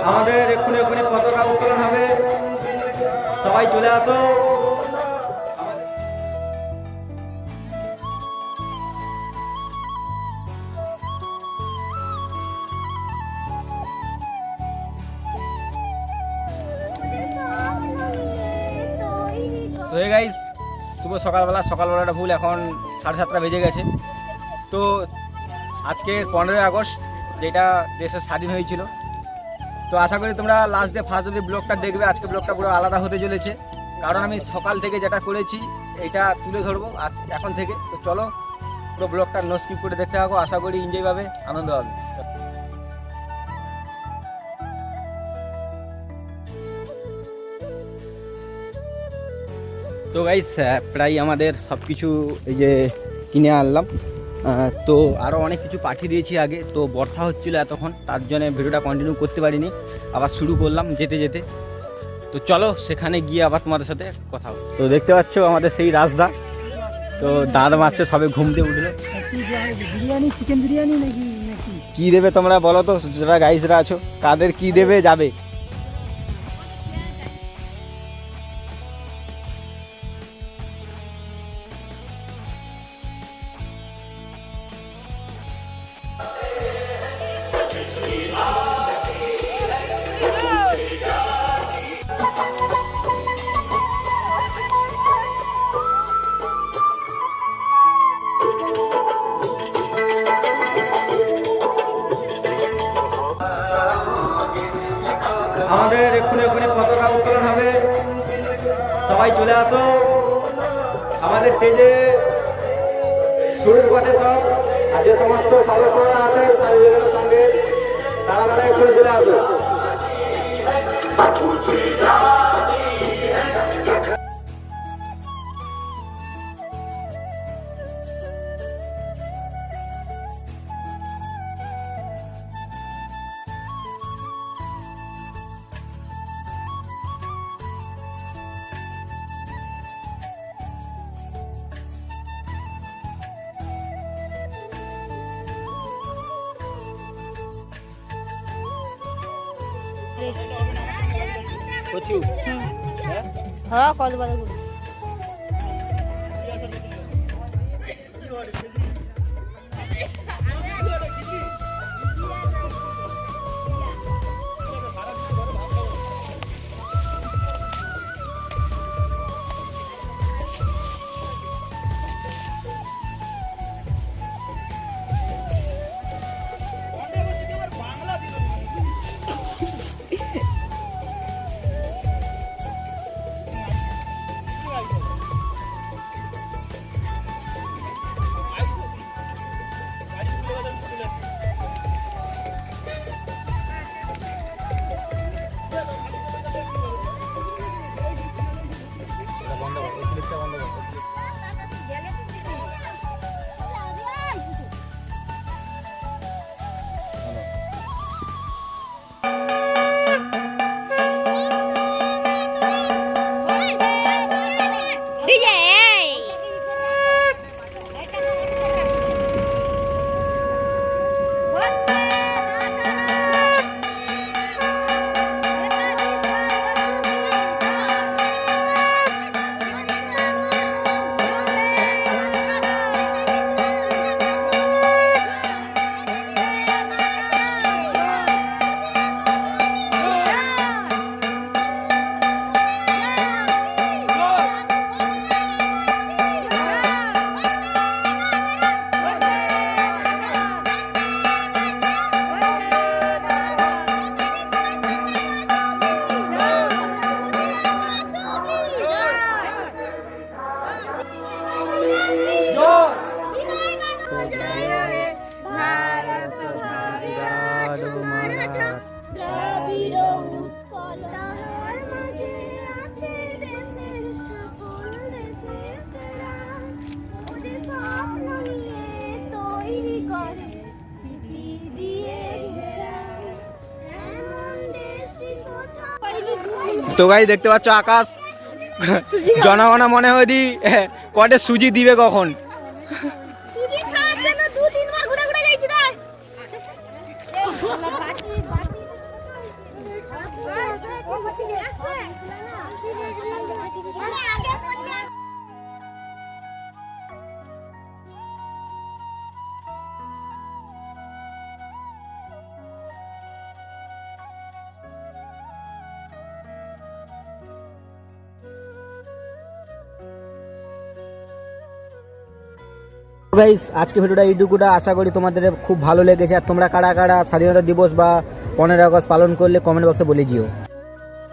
আমাদের এক্ষুনি এক্ষুনি পতাকা উত্তোলন হবে, সবাই চলে আসো। তো হে গাইস, শুভ সকালবেলাটা ভুল, এখন 7:30 বেজে গেছে। তো আজকে 15ই আগস্ট, যেটা দেশের স্বাধীন হয়েছিল। তো আশা করি তোমরা লাস্ট ডে ফার্স্ট ডে ব্লগটা দেখবে। আজকে ব্লগটা পুরো আলাদা হতে চলেছে, কারণ আমি সকাল থেকে যেটা করেছি এটা তুলে ধরবো আজ এখন থেকে। তো চলো পুরো ব্লগটা নো স্কিপ করে দেখতে থাকো, আশা করি এনজয় পাবে, আনন্দ হবে। তো গাইস, প্রায় আমাদের সব কিছু এই যে কিনে আনলাম। তো আরও অনেক কিছু পাঠিয়ে দিয়েছি আগে, তো বর্ষা হচ্ছিল এতক্ষণ, তার জন্য ভিডিওটা কন্টিনিউ করতে পারিনি, আবার শুরু করলাম যেতে যেতে। তো চলো সেখানে গিয়ে আবার তোমাদের সাথে কথা হবে। তো দেখতে পাচ্ছ আমাদের সেই রাজদা, তো দাদা মারছে, সবে ঘুম দিয়ে উঠলো। বিরিয়ানি, চিকেন বিরিয়ানি নাকি কি দেবে তোমরা বলো তো, যারা গাইসরা আছো কাদের কি দেবে যাবে? আমাদের এক্ষুনি এক্ষুনি পতাকা উত্তোলন হবে, সবাই চলে আসো। আমাদের স্টেজে শুরুর পথে সব, আর যে সমস্ত সদস্যরা আছে সারিদের সঙ্গে তারা এক্ষুনি চলে আসো। হ্যাঁ কত বড় তো গাই দেখতে পাচ্ছ আকাশ, জনগণা মনে হয় দি কটে সুজি দিবে কখন। সুজি খাওয়ার জন্য 2-3 বার ঘুরে ঘুরে যাইছি রে। গাইস আজকে ভিডিওটা এইটুকুটা, আশা করি তোমাদের খুব ভালো লেগেছে। আর তোমরা কারা কারা স্বাধীনতা দিবস বা 15 আগস্ট পালন করলে কমেন্ট বক্সে বলে দিও।